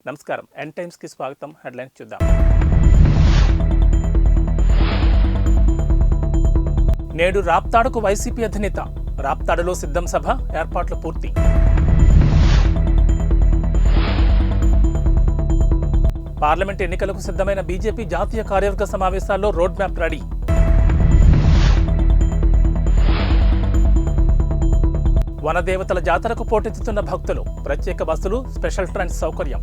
నమస్కారం. N times కి స్వాగతం. హెడ్లైన్స్ చూద్దాం. నేడు రాప్తాడుకు వైసీపీ అధినేత. రాప్తాడులో సిద్ధం సభ ఏర్పాట్లు పూర్తి. పార్లమెంట్ ఎన్నికలకు సిద్ధమైన బీజేపీ జాతీయ కార్యవర్గ సమావేశాల్లో రోడ్ మ్యాప్ రెడీ. వనదేవతల జాతరకు పోటెత్తుతున్న భక్తులు. ప్రత్యేక బస్సులు, స్పెషల్ ట్రైన్స్ సౌకర్యం.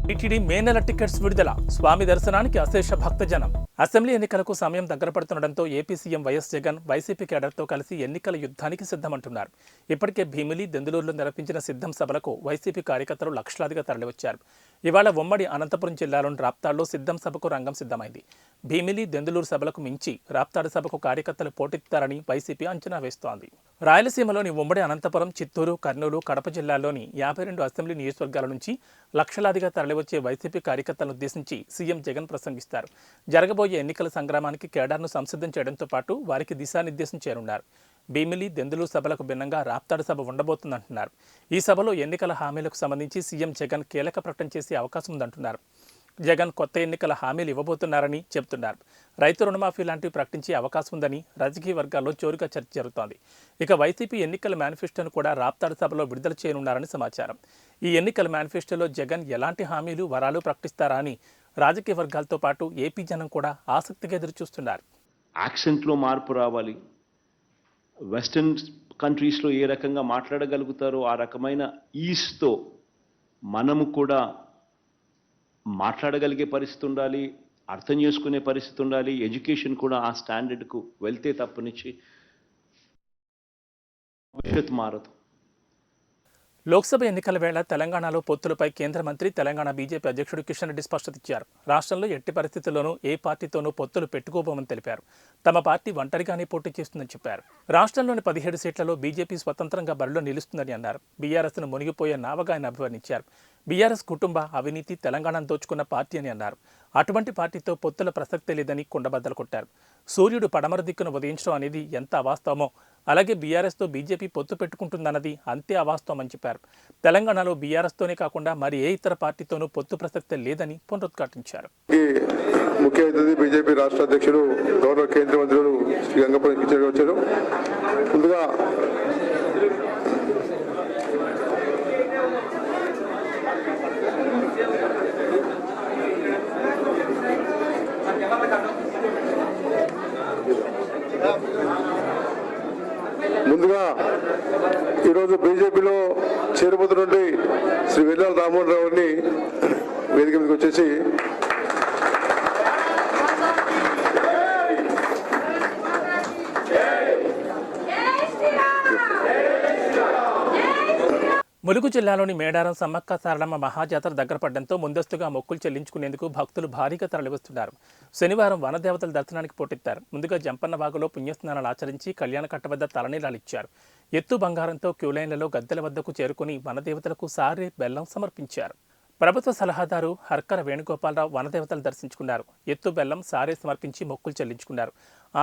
టీటీడీ మే నెల టికెట్స్ విడుదల. స్వామి దర్శనానికి అశేష భక్తజనం. అసెంబ్లీ ఎన్నికలకు సమయం దగ్గర పడుతుండటంతో AP CM YS Jagan YCP కేడర్తో కలిసి ఎన్నికల యుద్ధానికి సిద్ధమంటున్నారు. ఇప్పటికే భీమిలి, దెందులూరులో నిర్వహించిన సిద్ధం సభలకు వైసీపీ కార్యకర్తలు లక్షలాదిగా తరలివచ్చారు. ఇవాళ ఉమ్మడి అనంతపురం జిల్లాలోని రాప్తాడులో సిద్ధం సభకు రంగం సిద్ధమైంది. భీమిలి, దెందులూరు సభలకు మించి రాప్తాడు సభకు కార్యకర్తలు పోటెత్తారని వైసీపీ అంచనా వేస్తోంది. రాయలసీమలోని ఉమ్మడి అనంతపురం, చిత్తూరు, కర్నూలు, కడప జిల్లాల్లోని 52 అసెంబ్లీ నియోజకవర్గాల నుంచి లక్షలాదిగా తరలివచ్చే వైసీపీ కార్యకర్తలను ఉద్దేశించి సీఎం జగన్ ప్రసంగిస్తారు. జరగబోయే ఎన్నికల సంగ్రామానికి కేడర్ను సంసిద్ధం చేయడంతో పాటు వారికి దిశానిర్దేశం చేయనున్నారు. భీమిలి, దెందులూరు సభలకు భిన్నంగా రాప్తాడు సభ ఉండబోతుందంటున్నారు. ఈ సభలో ఎన్నికల హామీలకు సంబంధించి సీఎం జగన్ కీలక ప్రకటన చేసే అవకాశం ఉందంటున్నారు. జగన్ కొత్త ఎన్నికల హామీలు ఇవ్వబోతున్నారని చెబుతున్నారు. రైతు రుణమాఫీ లాంటివి ప్రకటించే అవకాశం ఉందని రాజకీయ వర్గాల్లో జోరుగా చర్చ జరుగుతోంది. ఇక వైసీపీ ఎన్నికల మేనిఫెస్టోను కూడా రాప్తాడు సభలో విడుదల చేయనున్నారని సమాచారం. ఈ ఎన్నికల మేనిఫెస్టోలో జగన్ ఎలాంటి హామీలు, వరాలు ప్రకటిస్తారా అని రాజకీయ వర్గాలతో పాటు ఏపీ జనం కూడా ఆసక్తిగా ఎదురుచూస్తున్నారు. యాక్సెంట్లో మార్పు రావాలి. వెస్టర్న్ కంట్రీస్లో ఏ రకంగా మాట్లాడగలుగుతారో ఆ రకమైన ఈస్తో మనము కూడా మాట్లాడగలిగే పరిస్థితి ఉండాలి, అర్థం చేసుకునే పరిస్థితి ఉండాలి. ఎడ్యుకేషన్ కూడా ఆ స్టాండర్డ్కు వెళ్తే తప్పనిచ్చి భవిష్యత్తు మారదు. లోక్సభ ఎన్నికల వేళ తెలంగాణలో పొత్తులపై కేంద్ర మంత్రి, తెలంగాణ బీజేపీ అధ్యక్షుడు కిషన్ రెడ్డి స్పష్టత ఇచ్చారు. రాష్ట్రంలో ఎట్టి పరిస్థితుల్లోనూ ఏ పార్టీతోనూ పొత్తులు పెట్టుకోబోమని తెలిపారు. తమ పార్టీ ఒంటరిగానే పోటీ చేస్తుందని చెప్పారు. రాష్ట్రంలోని 17 సీట్లలో బీజేపీ స్వతంత్రంగా బరిలో నిలుస్తుందని అన్నారు. బీఆర్ఎస్ను మునిగిపోయే నావగా ఆయన అభివర్ణించారు. బీఆర్ఎస్ కుటుంబ అవినీతి తెలంగాణను దోచుకున్న పార్టీ అని అన్నారు. అటువంటి పార్టీతో పొత్తుల ప్రసక్తే లేదని కుండబద్దలు కొట్టారు. సూర్యుడు పడమర దిక్కును ఉదయించడం అనేది ఎంత అవాస్తవమో అలాగే బీఆర్ఎస్తో బీజేపీ పొత్తు పెట్టుకుంటుందన్నది అంతే అవాస్తవమని చెప్పారు. తెలంగాణలో బీఆర్ఎస్తోనే కాకుండా మరి ఏ ఇతర పార్టీతోనూ పొత్తు ప్రసక్తే లేదని పునరుద్ఘాటించారు. ముఖ్య అతిథి బీజేపీ రాష్ట్ర అధ్యక్షుడు గౌరవ కేంద్ర మంత్రులు శ్రీ గంగపల్లి కిషోర్ గారు వచ్చారు. ముందుగా ఈరోజు బీజేపీలో చేరిపోతున్నటువంటి శ్రీ వెల్లాల రామ్మోహన్ రావుని వేదిక మీదకి వచ్చేసి ములుగు జిల్లాలోని మేడారం సమ్మక్క సారలమ్మ మహాజాతర దగ్గర పడడంతో ముందస్తుగా మొక్కులు చెల్లించుకునేందుకు భక్తులు భారీగా తరలివస్తున్నారు. శనివారం వనదేవతల దర్శనానికి పోటెత్తారు. ముందుగా జంపన్న వాగులో పుణ్యస్నానాలు ఆచరించి కళ్యాణ కట్ట వద్ద తలనీలాలు ఇచ్చారు. ఎత్తు బంగారంతో క్యూలైన్లలో గద్దెల వద్దకు చేరుకుని వనదేవతలకు సారె, బెల్లం సమర్పించారు. ప్రభుత్వ సలహాదారు హర్కర వేణుగోపాలరావు వనదేవతలు దర్శించుకున్నారు. ఎత్తు, బెల్లం, సారే సమర్పించి మొక్కులు చెల్లించుకున్నారు.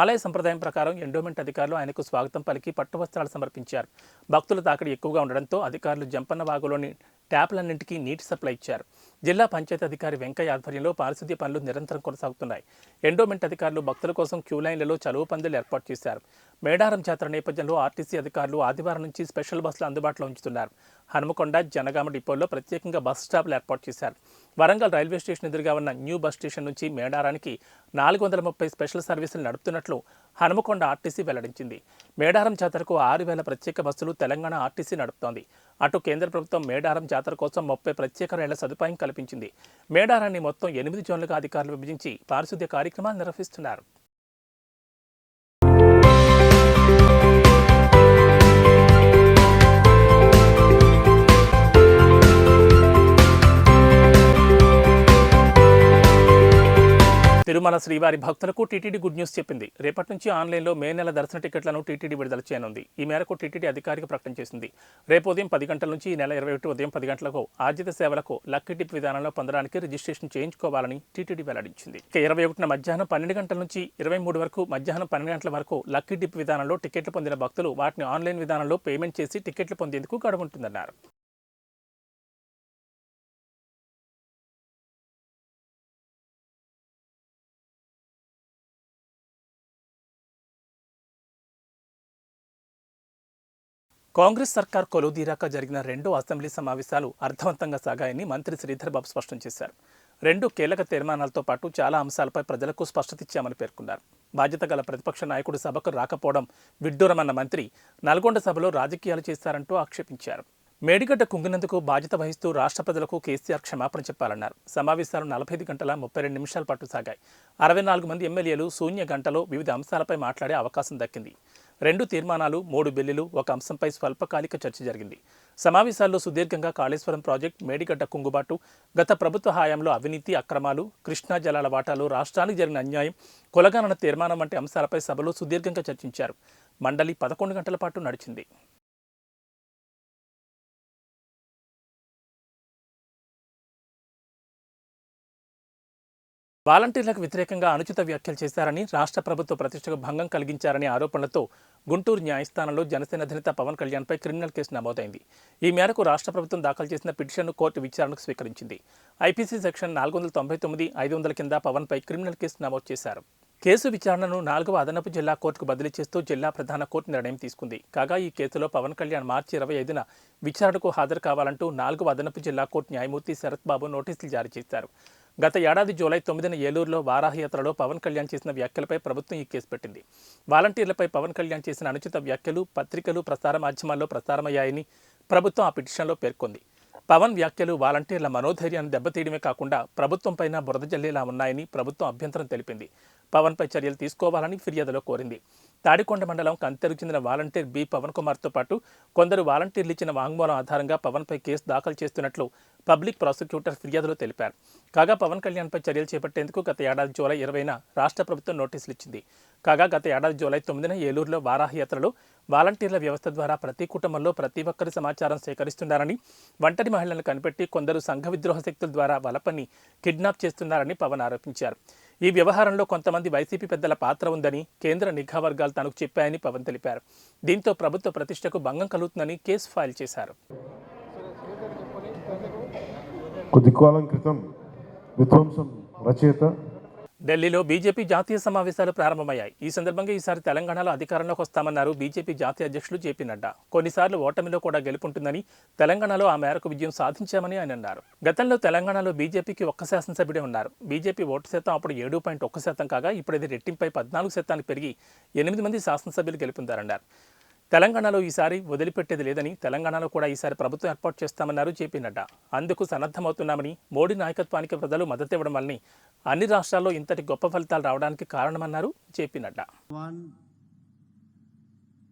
ఆలయ సంప్రదాయం ప్రకారం ఎండోమెంట్ అధికారులు ఆయనకు స్వాగతం పలికి పట్టు వస్త్రాలు సమర్పించారు. భక్తుల తాకిడి ఎక్కువగా ఉండడంతో అధికారులు జంపన్న వాగులోని ట్యాప్లన్నింటికీ నీటి సప్లై ఇచ్చారు. జిల్లా పంచాయతీ అధికారి వెంకయ్య ఆధ్వర్యంలో పారిశుద్ధ్య పనులు నిరంతరం కొనసాగుతున్నాయి. ఎండోమెంట్ అధికారులు భక్తుల కోసం క్యూలైన్లలో చలువ పందులు ఏర్పాటు చేశారు. మేడారం జాతర నేపథ్యంలో ఆర్టీసీ అధికారులు ఆదివారం నుంచి స్పెషల్ బస్సులు అందుబాటులో ఉంచుతున్నారు. హనుమకొండ, జనగామ డిపోల్లో ప్రత్యేకంగా బస్ స్టాప్లు ఏర్పాటు చేశారు. వరంగల్ రైల్వే స్టేషన్ ఎదురుగా ఉన్న న్యూ బస్ స్టేషన్ నుంచి మేడారానికి 430 స్పెషల్ సర్వీసులు నడుపుతున్నట్లు హనుమకొండ ఆర్టీసీ వెల్లడించింది. మేడారం జాతరకు 6000 ప్రత్యేక బస్సులు తెలంగాణ ఆర్టీసీ నడుపుతోంది. అటు కేంద్ర ప్రభుత్వం మేడారం జాతర కోసం 30 ప్రత్యేక రైళ్ల సదుపాయం కల్పించింది. మేడారాన్ని మొత్తం 8 జోన్లుగా అధికారులు విభజించి పారిశుద్ధ్య కార్యక్రమాలు నిర్వహిస్తున్నారు. తిరుమల శ్రీవారి భక్తులకు టీటీడీ గుడ్ న్యూస్ చెప్పింది. రేపటి నుంచి ఆన్లైన్లో మే నెల దర్శన టికెట్లను టీటీడీ విడుదల చేయనుంది. ఈ మేరకు టీటీడీ అధికారిక ప్రకటన చేసింది. రేపు ఉదయం 10 గంటల నుంచి ఈ నెల 21 ఉదయం 10 గంటలకు ఆర్జిత సేవలకు లక్కీ టిప్ విధానంలో పొందడానికి రిజిస్ట్రేషన్ చేయించుకోవాలని టీటీడీ వెల్లడించింది. ఇక 21న మధ్యాహ్నం 12 గంటల నుంచి 23 వరకు మధ్యాహ్నం 12 గంటల వరకు లక్కీ టిప్ విధానంలో టికెట్లు పొందిన భక్తులు వాటిని ఆన్లైన్ విధానంలో పేమెంట్ చేసి టికెట్లు పొందేందుకు గడువు ఉంటుందన్నారు. కాంగ్రెస్ సర్కార్ కొలువుదీరాక జరిగిన 2 అసెంబ్లీ సమావేశాలు అర్థవంతంగా సాగాయని మంత్రి శ్రీధర్ బాబు స్పష్టం చేశారు. 2 కీలక తీర్మానాలతో పాటు చాలా అంశాలపై ప్రజలకు స్పష్టత ఇచ్చామని పేర్కొన్నారు. బాధ్యత గల ప్రతిపక్ష నాయకుడు సభకు రాకపోవడం విడ్డూరమన్న మంత్రి నల్గొండ సభలో రాజకీయాలు చేశారంటూ ఆక్షేపించారు. మేడిగడ్డ కుంగినందుకు బాధ్యత వహిస్తూ రాష్ట్ర ప్రజలకు కేసీఆర్ క్షమాపణ చెప్పాలన్నారు. సమావేశాలు 45 గంటల 32 నిమిషాల పాటు సాగాయి. 64 మంది ఎమ్మెల్యేలు శూన్య గంటలో వివిధ అంశాలపై మాట్లాడే అవకాశం దక్కింది. 2 తీర్మానాలు, 3 బిల్లులు, ఒక అంశంపై స్వల్పకాలిక చర్చ జరిగింది. సమావేశాల్లో సుదీర్ఘంగా కాళేశ్వరం ప్రాజెక్టు, మేడిగడ్డ కుంగుబాటు, గత ప్రభుత్వ హయాంలో అవినీతి, అక్రమాలు, కృష్ణా జలాల వాటాలు, రాష్ట్రానికి జరిగిన అన్యాయం, కులగణన తీర్మానం వంటి అంశాలపై సభలో సుదీర్ఘంగా చర్చించారు. మండలి 11 గంటల పాటు నడిచింది. వాలంటీర్లకు వ్యతిరేకంగా అనుచిత వ్యాఖ్యలు చేశారని, రాష్ట్ర ప్రభుత్వ ప్రతిష్టకు భంగం కలిగించారనే ఆరోపణలతో గుంటూరు న్యాయస్థానంలో జనసేన అధినేత పవన్ కళ్యాణ్పై క్రిమినల్ కేసు నమోదైంది. ఈ మేరకు రాష్ట్ర ప్రభుత్వం దాఖలు చేసిన పిటిషన్ను కోర్టు విచారణకు స్వీకరించింది. ఐపీసీ సెక్షన్ 499, 500 కింద పవన్పై క్రిమినల్ కేసు నమోదు చేశారు. కేసు విచారణను 4వ అదనపు జిల్లా కోర్టుకు బదిలీ చేస్తూ జిల్లా ప్రధాన కోర్టు నిర్ణయం తీసుకుంది. కాగా ఈ కేసులో పవన్ కళ్యాణ్ మార్చి 25న విచారణకు హాజరు కావాలంటూ 4వ అదనపు జిల్లా కోర్టు న్యాయమూర్తి శరత్ బాబు నోటీసులు జారీ చేశారు. గత ఏడాది జూలై 9న ఏలూరులో వారాహయాత్రలో పవన్ కళ్యాణ్ చేసిన వ్యాఖ్యలపై ప్రభుత్వం ఈ కేసు పెట్టింది. వాలంటీర్లపై పవన్ కళ్యాణ్ చేసిన అనుచిత వ్యాఖ్యలు పత్రికలు, ప్రసార మాధ్యమాల్లో ప్రసారమయ్యాయని ప్రభుత్వం ఆ పిటిషన్లో పేర్కొంది. పవన్ వ్యాఖ్యలు వాలంటీర్ల మనోధైర్యాన్ని దెబ్బతీయడమే కాకుండా ప్రభుత్వంపైన బురద జల్లేలా ఉన్నాయని ప్రభుత్వం అభ్యంతరం తెలిపింది. పవన్పై చర్యలు తీసుకోవాలని ఫిర్యాదులో కోరింది. తాడికొండ మండలం కంతెరు చెందిన వాలంటీర్ బి పవన్ కుమార్తో పాటు కొందరు వాలంటీర్లు ఇచ్చిన వాంగ్మూలం ఆధారంగా పవన్పై కేసు దాఖలు చేస్తున్నట్లు పబ్లిక్ ప్రాసిక్యూటర్ ఫిర్యాదులో తెలిపారు. కాగా పవన్ కళ్యాణ్పై చర్యలు చేపట్టేందుకు గత ఏడాది జూలై 20న రాష్ట్ర ప్రభుత్వం నోటీసులు ఇచ్చింది. కాగా గత ఏడాది జూలై 9న ఏలూరులో వారాహయాత్రలో వాలంటీర్ల వ్యవస్థ ద్వారా ప్రతి కుటుంబంలో ప్రతి ఒక్కరి సమాచారం సేకరిస్తున్నారని, ఒంటరి మహిళలను కనిపెట్టి కొందరు సంఘ విద్రోహ శక్తుల ద్వారా వలపని కిడ్నాప్ చేస్తున్నారని పవన్ ఆరోపించారు. ఈ వ్యవహారంలో కొంతమంది వైసీపీ పెద్దల పాత్ర ఉందని కేంద్ర నిఘా వర్గాలు తనకు చెప్పాయని పవన్ తెలిపారు. దీంతో ప్రభుత్వ ప్రతిష్టకు భంగం కలుగుతుందని కేసు ఫైల్ చేశారు. కొద్ది కాలం క్రితం విధ్వంసం రచయిత ఢిల్లీలో బీజేపీ జాతీయ సమావేశాలు ప్రారంభమయ్యాయి. ఈ సందర్భంగా ఈసారి తెలంగాణలో అధికారంలోకి వస్తామన్నారు బీజేపీ జాతీయ అధ్యక్షులు జేపీ నడ్డా. కొన్నిసార్లు ఓటమిలో కూడా గెలుపుంటుందని, తెలంగాణలో ఆ మేరకు విజయం సాధించామని ఆయన అన్నారు. గతంలో తెలంగాణలో బీజేపీకి 1 శాసనసభ్యుడే ఉన్నారు. బీజేపీ ఓటు శాతం అప్పుడు 7.1% కాగా ఇప్పుడు ఇది రెట్టింపై 14% పెరిగి 8 మంది శాసనసభ్యులు గెలుపొందారన్నారు. తెలంగాణలో ఈసారి వదిలిపెట్టేది లేదని, తెలంగాణలో కూడా ఈసారి ప్రభుత్వం ఏర్పాటు చేస్తామన్నారు జేపీ నడ్డా. అందుకు సన్నద్ధమవుతున్నామని, మోడీ నాయకత్వానికి ప్రజలు మద్దతు ఇవ్వడం వల్లనే అన్ని రాష్ట్రాల్లో ఇంతటి గొప్ప ఫలితాలు రావడానికి కారణమన్నారు జేపీ నడ్డా.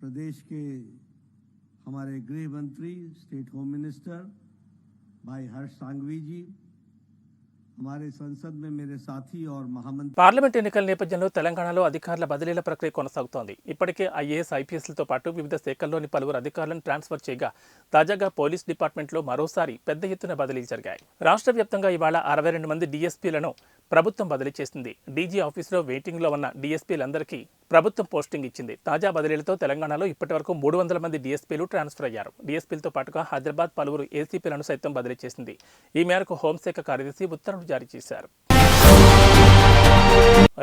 प्रदेश के हमारे गृह मंत्री, स्टेट होम मिनिस्टर भाई हर्ष सांघवी जी, हमारे संसद में मेरे साथी और महामंत्री. పార్లమెంట్ ఎన్నికల నేపథ్యంలో తెలంగాణలో అధికారుల బదిలీల ప్రక్రియ కొనసాగుతోంది. ఇప్పటికే ఐఏఎస్, ఐపీఎస్లతో పాటు వివిధ శాఖల్లోని పలువురు అధికారులను ట్రాన్స్ఫర్ చేయగా తాజాగా పోలీస్ డిపార్ట్మెంట్లో మరోసారి పెద్ద ఎత్తున బదిలీలు జరిగాయి. రాష్ట్ర వ్యాప్తంగా ఇవాళ 62 మంది డీఎస్పీలను ప్రభుత్వం బదిలీ చేసింది. డీజీ ఆఫీసులో వెయిటింగ్లో ఉన్న డీఎస్పీలందరికీ ప్రభుత్వం పోస్టింగ్ ఇచ్చింది. తాజా బదిలీలతో తెలంగాణలో ఇప్పటివరకు 300 మంది డీఎస్పీలు ట్రాన్స్ఫర్ అయ్యారు. డీఎస్పీలతో పాటుగా హైదరాబాద్ పలువురు ఏసీపీలను సైతం బదిలీ చేసింది. ఈ మేరకు హోంశాఖ కార్యదర్శి ఉత్తర్వులు జారీ చేశారు.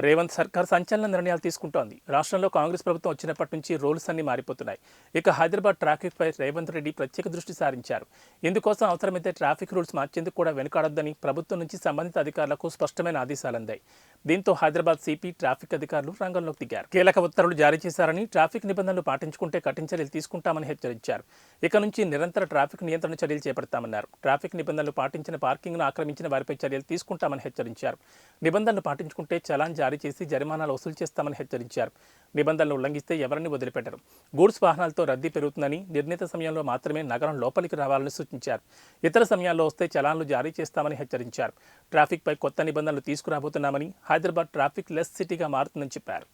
రేవంత్ సర్కార్ సంచలన నిర్ణయాలు తీసుకుంటోంది. రాష్ట్రంలో కాంగ్రెస్ ప్రభుత్వం వచ్చినప్పటి నుంచి రూల్స్ అన్ని మారిపోతున్నాయి. ఇక హైదరాబాద్ ట్రాఫిక్ పై రేవంత్ రెడ్డి ప్రత్యేక దృష్టి సారించారు. ఇందుకోసం అవసరమైతే ట్రాఫిక్ రూల్స్ మార్చేందుకు కూడా వెనుకాడొద్దని ప్రభుత్వం నుంచి సంబంధిత అధికారులకు స్పష్టమైన ఆదేశాలు అందాయి. దీంతో హైదరాబాద్ సిపి, ట్రాఫిక్ అధికారులు రంగంలోకి దిగారు. కీలక ఉత్తర్వులు జారీ చేశారని, ట్రాఫిక్ నిబంధనలు పాటించుకుంటే కఠిన చర్యలు తీసుకుంటామని హెచ్చరించారు. ఇక నుంచి నిరంతర ట్రాఫిక్ నియంత్రణ చర్యలు చేపడతామన్నారు. ట్రాఫిక్ నిబంధనలు పాటించిన, పార్కింగ్ను ఆక్రమించిన వారిపై చర్యలు తీసుకుంటామని హెచ్చరించారు. నిబంధనలు పాటించుకుంటే చలాన్ జారీ చేసి జరిమానాలు వసూలు చేస్తామని హెచ్చరించారు. నిబంధనలు ఉల్లంఘిస్తే ఎవరిని వదిలిపెట్టరు. గూడ్స్ వాహనాలతో రద్దీ పెరుగుతుందని, నిర్ణీత సమయంలో మాత్రమే నగరం లోపలికి రావాలని సూచించారు. ఇతర సమయాల్లో వస్తే చలాన్లు జారీ చేస్తామని హెచ్చరించారు. ట్రాఫిక్పై కొత్త నిబంధనలు తీసుకురాబోతున్నామని, హైదరాబాద్ ట్రాఫిక్ లెస్ సిటీగా మారుతుందని చెప్పారు.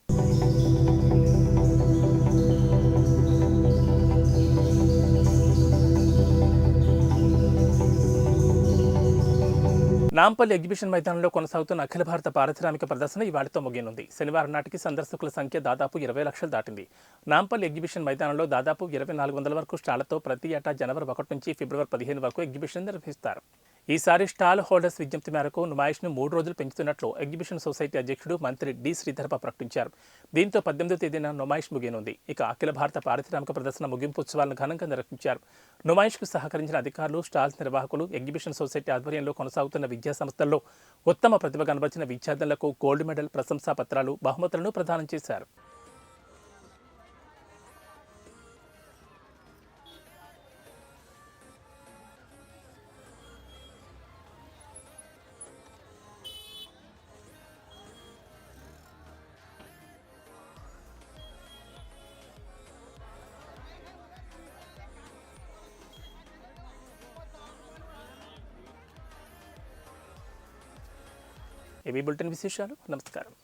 నాంపల్లి ఎగ్జిబిషన్ మైదానంలో కొనసాగుతున్న అఖిల భారత పారిశ్రామిక ప్రదర్శన ఇవాళతో ముగియనుంది. శనివారం నాటికి సందర్శకుల సంఖ్య దాదాపు 20 లక్షలు దాటింది. నాంపల్లి ఎగ్జిబిషన్ మైదానంలో దాదాపు 2400 వరకు స్టాళ్లతో ప్రతి ఏటా జనవరి 1 నుంచి ఫిబ్రవరి 15 వరకు ఎగ్జిబిషన్ నిర్వహిస్తారు. ఈసారి స్టాల్ హోల్డర్స్ విజ్ఞప్తి మేరకు నుమాయిష్ను 3 రోజులు పెంచుతున్నట్లు ఎగ్జిబిషన్ సొసైటీ అధ్యక్షుడు మంత్రి డి శ్రీధరప్ప ప్రకటించారు. దీంతో 18వ తేదీన నుమాయిష్ ముగియనుంది. ఇక అఖిల భారత పారిశ్రామిక ప్రదర్శన ముగింపు ఉత్సవాలను ఘనంగా నిర్వహించారు. నుమాయిష్కు సహకరించిన అధికారులు, స్టాల్స్ నిర్వాహకులు, ఎగ్జిబిషన్ సొసైటీ ఆధ్వర్యంలో కొనసాగుతున్న విద్యా సంస్థల్లో ఉత్తమ ప్రతిభ కనబరిచిన విద్యార్థులకు గోల్డ్ మెడల్, ప్రశంసా పత్రాలు, బహుమతులను ప్రదానం చేశారు. ఏబీ బులెటిన్ విశేషాలు. నమస్కారం.